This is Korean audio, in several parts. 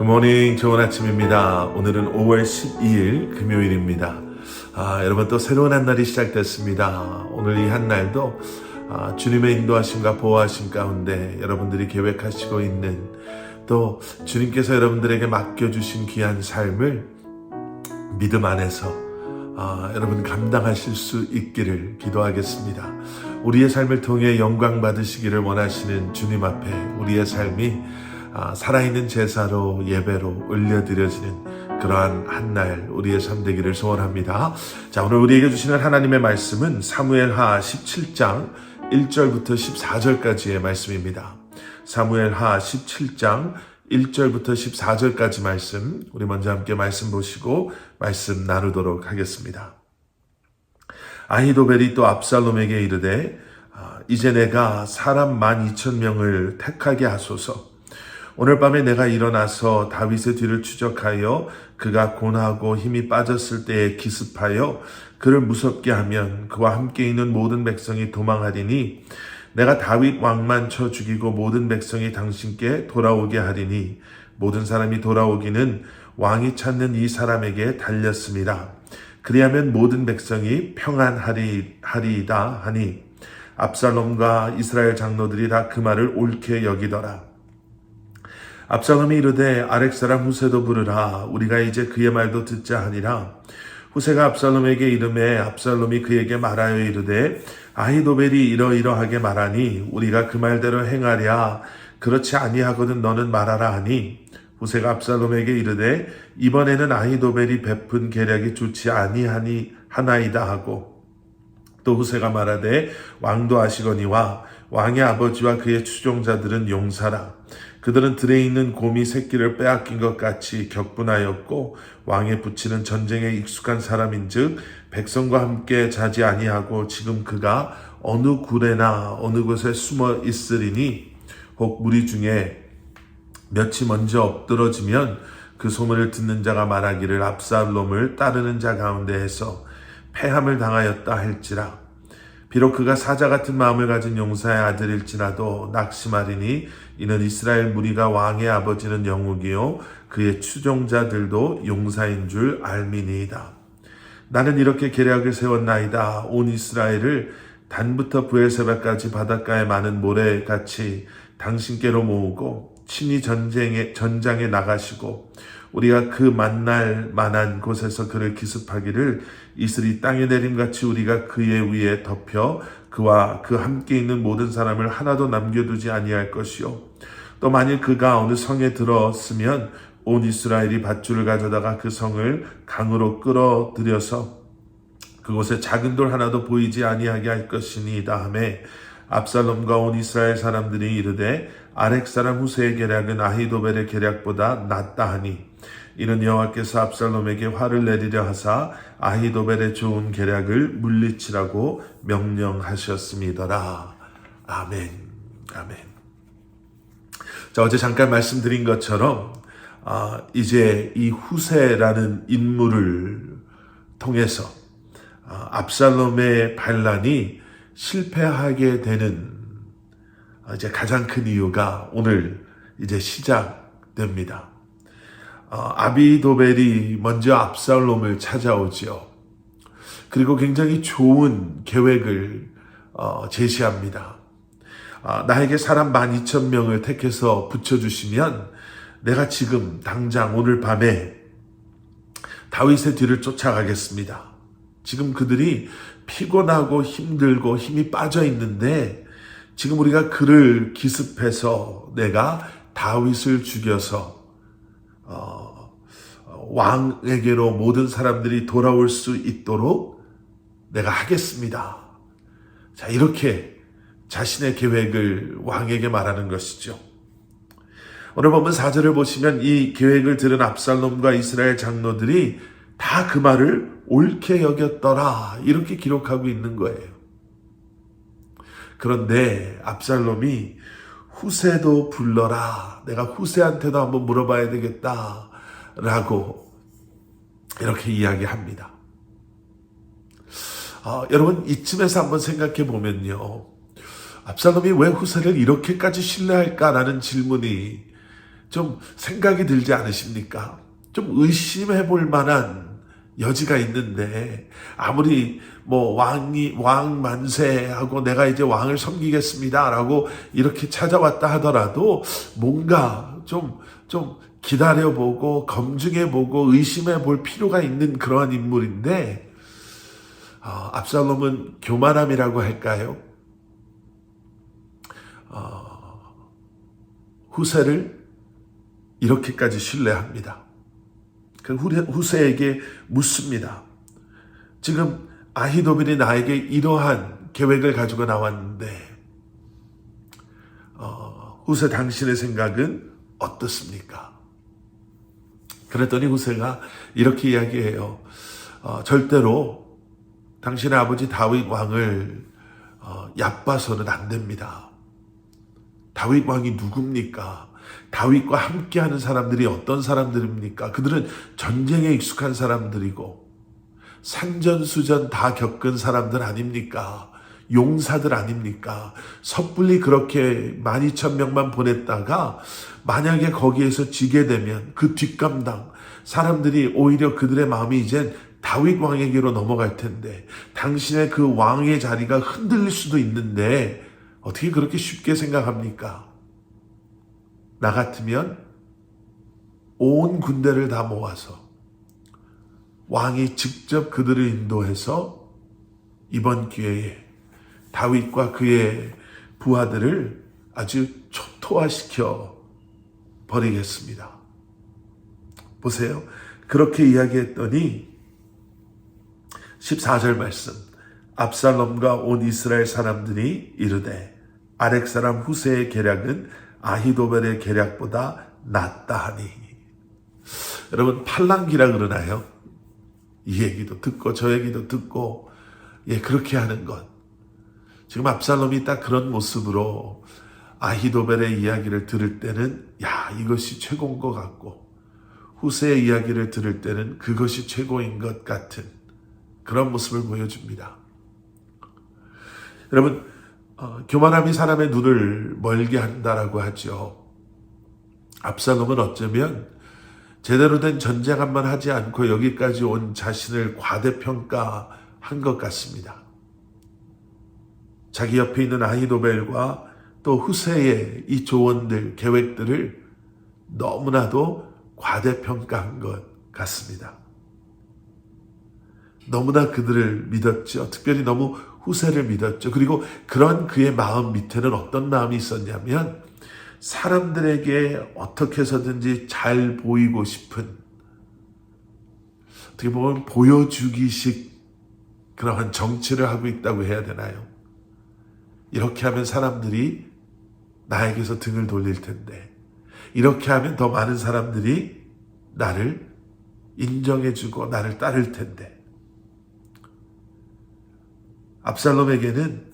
굿모닝, 좋은 아침입니다. 오늘은 5월 12일 금요일입니다. 여러분 또 새로운 한 날이 시작됐습니다. 오늘 이 한 날도 주님의 인도하심과 보호하심 가운데 여러분들이 계획하시고 있는 또 주님께서 여러분들에게 맡겨주신 귀한 삶을 믿음 안에서 여러분 감당하실 수 있기를 기도하겠습니다. 우리의 삶을 통해 영광 받으시기를 원하시는 주님 앞에 우리의 삶이 살아있는 제사로 예배로 올려드려지는 그러한 한 날 우리의 삶 되기를 소원합니다. 자, 오늘 우리에게 주시는 하나님의 말씀은 사무엘하 17장 1절부터 14절까지의 말씀입니다. 사무엘하 17장 1절부터 14절까지 말씀, 우리 먼저 함께 말씀 보시고 말씀 나누도록 하겠습니다. 아히도벨이 또 압살롬에게 이르되 이제 내가 사람 12,000명을 택하게 하소서. 오늘 밤에 내가 일어나서 다윗의 뒤를 추적하여 그가 고나하고 힘이 빠졌을 때에 기습하여 그를 무섭게 하면 그와 함께 있는 모든 백성이 도망하리니 내가 다윗 왕만 쳐 죽이고 모든 백성이 당신께 돌아오게 하리니 모든 사람이 돌아오기는 왕이 찾는 이 사람에게 달렸습니다. 그리하면 모든 백성이 평안하리이다 하니 압살롬과 이스라엘 장로들이 다 그 말을 옳게 여기더라. 압살롬이 이르되 아렉 사람 후세도 부르라. 우리가 이제 그의 말도 듣자 하니라. 후세가 압살롬에게 이르매 압살롬이 그에게 말하여 이르되 아히도벨이 이러이러하게 말하니 우리가 그 말대로 행하랴. 그렇지 아니하거든 너는 말하라 하니 후세가 압살롬에게 이르되 이번에는 아히도벨이 베푼 계략이 좋지 아니하나이다 하고 또 후세가 말하되 왕도 아시거니와 왕의 아버지와 그의 추종자들은 용사라. 그들은 들에 있는 곰이 새끼를 빼앗긴 것 같이 격분하였고 왕의 부치는 전쟁에 익숙한 사람인즉 백성과 함께 자지 아니하고 지금 그가 어느 굴에나 어느 곳에 숨어 있으리니 혹 무리 중에 몇이 먼저 엎드러지면 그 소문을 듣는 자가 말하기를 압살롬을 따르는 자 가운데에서 패함을 당하였다 할지라. 비록 그가 사자 같은 마음을 가진 용사의 아들일지라도 낙심하리니 이는 이스라엘 무리가 왕의 아버지는 영웅이요 그의 추종자들도 용사인 줄 알미니이다. 나는 이렇게 계략을 세웠나이다. 온 이스라엘을 단부터 부엘세바까지 바닷가에 많은 모래같이 당신께로 모으고 친히 전장에 나가시고 우리가 그 만날 만한 곳에서 그를 기습하기를 이슬이 땅에 내림같이 우리가 그의 위에 덮여 그와 그 함께 있는 모든 사람을 하나도 남겨두지 아니할 것이요 또 만일 그가 어느 성에 들었으면 온 이스라엘이 밧줄을 가져다가 그 성을 강으로 끌어들여서 그곳에 작은 돌 하나도 보이지 아니하게 할 것이니이다 하매 압살롬과 온 이스라엘 사람들이 이르되 아렉 사람 후세의 계략은 아히도벨의 계략보다 낫다 하니 이는 여호와께서 압살롬에게 화를 내리려 하사 아히도벨의 좋은 계략을 물리치라고 명령하셨음이더라. 아멘. 아멘. 자, 어제 잠깐 말씀드린 것처럼 이제 이 후세라는 인물을 통해서 압살롬의 반란이 실패하게 되는 이제 가장 큰 이유가 오늘 이제 시작됩니다. 아비도벨이 먼저 압살롬을 찾아오지요. 그리고 굉장히 좋은 계획을 제시합니다. 나에게 사람 12,000명을 택해서 붙여주시면 내가 지금 당장 오늘 밤에 다윗의 뒤를 쫓아가겠습니다. 지금 그들이 피곤하고 힘들고 힘이 빠져 있는데 지금 우리가 그를 기습해서 내가 다윗을 죽여서 왕에게로 모든 사람들이 돌아올 수 있도록 내가 하겠습니다. 자, 이렇게 자신의 계획을 왕에게 말하는 것이죠. 오늘 보면 4절을 보시면 이 계획을 들은 압살롬과 이스라엘 장로들이 다 그 말을 옳게 여겼더라 이렇게 기록하고 있는 거예요. 그런데 압살롬이 후세도 불러라. 내가 후세한테도 한번 물어봐야 되겠다 라고 이렇게 이야기합니다. 여러분 이쯤에서 한번 생각해 보면요. 압살롬이 왜 후세를 이렇게까지 신뢰할까라는 질문이 좀 생각이 들지 않으십니까? 좀 의심해 볼 만한 여지가 있는데, 아무리 뭐 왕 만세하고 내가 이제 왕을 섬기겠습니다라고 이렇게 찾아왔다 하더라도 뭔가 좀 기다려보고 검증해보고 의심해볼 필요가 있는 그러한 인물인데, 압살롬은 교만함이라고 할까요? 후세를 이렇게까지 신뢰합니다. 그 후세에게 묻습니다. 지금 아히도벨이 나에게 이러한 계획을 가지고 나왔는데, 후세 당신의 생각은 어떻습니까? 그랬더니 후세가 이렇게 이야기해요. 절대로 당신의 아버지 다윗 왕을 얕봐서는 안 됩니다. 다윗 왕이 누굽니까? 다윗과 함께하는 사람들이 어떤 사람들입니까? 그들은 전쟁에 익숙한 사람들이고 산전수전 다 겪은 사람들 아닙니까? 용사들 아닙니까? 섣불리 그렇게 12,000명만 보냈다가 만약에 거기에서 지게 되면 그 뒷감당, 사람들이 오히려 그들의 마음이 이젠 다윗 왕에게로 넘어갈 텐데, 당신의 그 왕의 자리가 흔들릴 수도 있는데 어떻게 그렇게 쉽게 생각합니까? 나 같으면 온 군대를 다 모아서 왕이 직접 그들을 인도해서 이번 기회에 다윗과 그의 부하들을 아주 초토화시켜 버리겠습니다. 보세요. 그렇게 이야기했더니 14절 말씀, 압살롬과 온 이스라엘 사람들이 이르되 아렉 사람 후세의 계략은 아히도벨의 계략보다 낫다 하니. 여러분, 팔랑귀라 그러나요? 이 얘기도 듣고 저 얘기도 듣고, 그렇게 하는 것. 지금 압살롬이 딱 그런 모습으로 아히도벨의 이야기를 들을 때는 이것이 최고인 것 같고, 후세의 이야기를 들을 때는 그것이 최고인 것 같은 그런 모습을 보여줍니다. 여러분, 교만함이 사람의 눈을 멀게 한다라고 하죠. 압살롬은 어쩌면 제대로 된 전쟁 한번 하지 않고 여기까지 온 자신을 과대평가한 것 같습니다. 자기 옆에 있는 아히도벨과 또 후세의 이 조언들, 계획들을 너무나도 과대평가한 것 같습니다. 너무나 그들을 믿었죠. 특별히 너무 후세를 믿었죠. 그리고 그런 그의 마음 밑에는 어떤 마음이 있었냐면, 사람들에게 어떻게 해서든지 잘 보이고 싶은, 어떻게 보면 보여주기식 그러한 정치를 하고 있다고 해야 되나요? 이렇게 하면 사람들이 나에게서 등을 돌릴 텐데, 이렇게 하면 더 많은 사람들이 나를 인정해주고 나를 따를 텐데. 압살롬에게는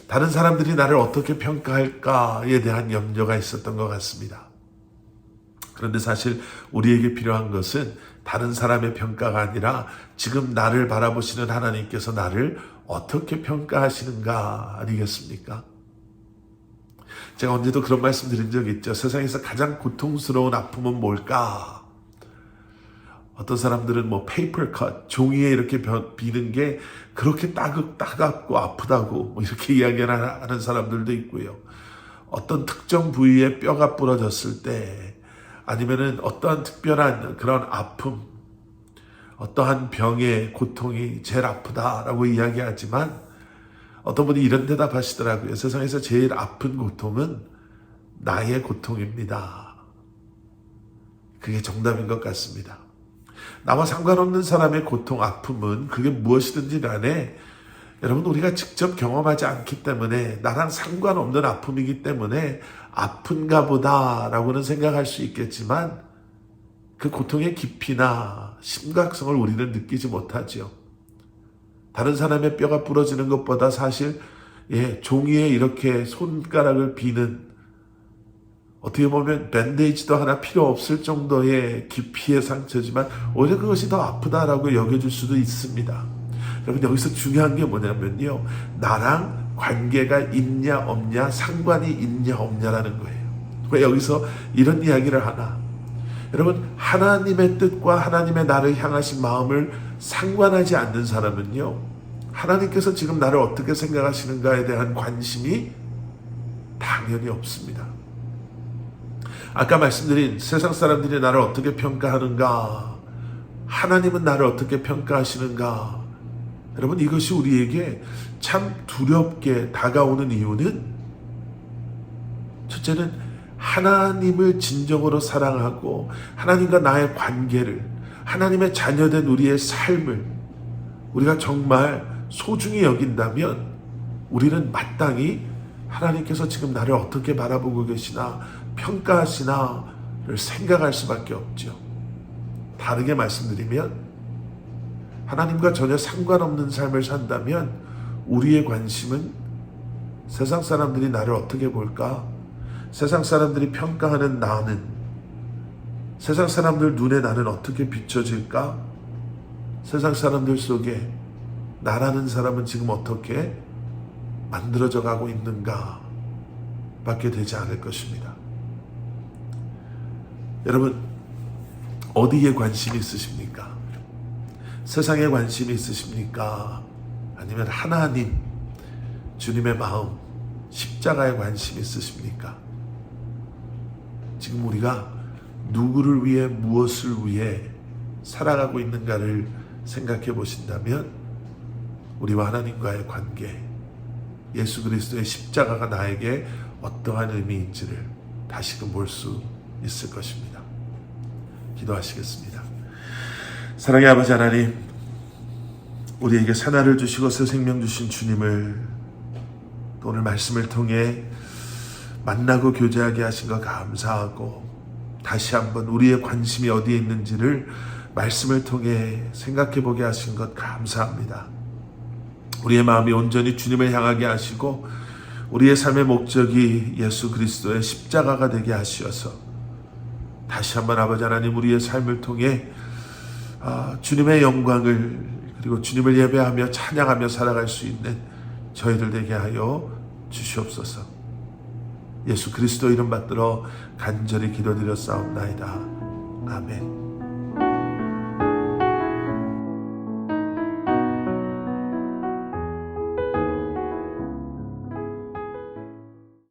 다른 사람들이 나를 어떻게 평가할까에 대한 염려가 있었던 것 같습니다. 그런데 사실 우리에게 필요한 것은 다른 사람의 평가가 아니라 지금 나를 바라보시는 하나님께서 나를 어떻게 평가하시는가 아니겠습니까? 제가 언제도 그런 말씀 드린 적이 있죠. 세상에서 가장 고통스러운 아픔은 뭘까? 어떤 사람들은 페이퍼 컷, 종이에 이렇게 비는 게 그렇게 따갑고 아프다고 이렇게 이야기하는 사람들도 있고요. 어떤 특정 부위에 뼈가 부러졌을 때, 아니면은 어떠한 특별한 그런 아픔, 어떠한 병의 고통이 제일 아프다라고 이야기하지만, 어떤 분이 이런 대답 하시더라고요. 세상에서 제일 아픈 고통은 나의 고통입니다. 그게 정답인 것 같습니다. 나와 상관없는 사람의 고통, 아픔은 그게 무엇이든지 간에 여러분, 우리가 직접 경험하지 않기 때문에 나랑 상관없는 아픔이기 때문에 아픈가 보다라고는 생각할 수 있겠지만, 그 고통의 깊이나 심각성을 우리는 느끼지 못하죠. 다른 사람의 뼈가 부러지는 것보다 사실 종이에 이렇게 손가락을 비는, 어떻게 보면 밴데이지도 하나 필요 없을 정도의 깊이의 상처지만 오히려 그것이 더 아프다라고 여겨질 수도 있습니다. 여러분, 여기서 중요한 게 뭐냐면요, 나랑 관계가 있냐 없냐, 상관이 있냐 없냐라는 거예요. 왜 여기서 이런 이야기를 하나? 여러분, 하나님의 뜻과 하나님의 나를 향하신 마음을 상관하지 않는 사람은요, 하나님께서 지금 나를 어떻게 생각하시는가에 대한 관심이 당연히 없습니다. 아까 말씀드린 세상 사람들이 나를 어떻게 평가하는가, 하나님은 나를 어떻게 평가하시는가, 여러분, 이것이 우리에게 참 두렵게 다가오는 이유는, 첫째는 하나님을 진정으로 사랑하고 하나님과 나의 관계를, 하나님의 자녀된 우리의 삶을 우리가 정말 소중히 여긴다면 우리는 마땅히 하나님께서 지금 나를 어떻게 바라보고 계시나, 평가하시나를 생각할 수밖에 없죠. 다르게 말씀드리면, 하나님과 전혀 상관없는 삶을 산다면 우리의 관심은 세상 사람들이 나를 어떻게 볼까? 세상 사람들이 평가하는 나는, 세상 사람들 눈에 나는 어떻게 비춰질까? 세상 사람들 속에 나라는 사람은 지금 어떻게 만들어져 가고 있는가 밖에 되지 않을 것입니다. 여러분, 어디에 관심이 있으십니까? 세상에 관심이 있으십니까? 아니면 하나님, 주님의 마음, 십자가에 관심이 있으십니까? 지금 우리가 누구를 위해, 무엇을 위해 살아가고 있는가를 생각해 보신다면 우리와 하나님과의 관계, 예수 그리스도의 십자가가 나에게 어떠한 의미인지를 다시금 볼 수 있을 것입니다. 기도하시겠습니다. 사랑의 아버지 하나님, 우리에게 새날을 주시고 새 생명 주신 주님을 오늘 말씀을 통해 만나고 교제하게 하신 것 감사하고, 다시 한번 우리의 관심이 어디에 있는지를 말씀을 통해 생각해 보게 하신 것 감사합니다. 우리의 마음이 온전히 주님을 향하게 하시고 우리의 삶의 목적이 예수 그리스도의 십자가가 되게 하시어서 다시 한번 아버지 하나님, 우리의 삶을 통해 주님의 영광을, 그리고 주님을 예배하며 찬양하며 살아갈 수 있는 저희들 되게 하여 주시옵소서. 예수 그리스도 이름 받들어 간절히 기도드렸사옵나이다. 아멘.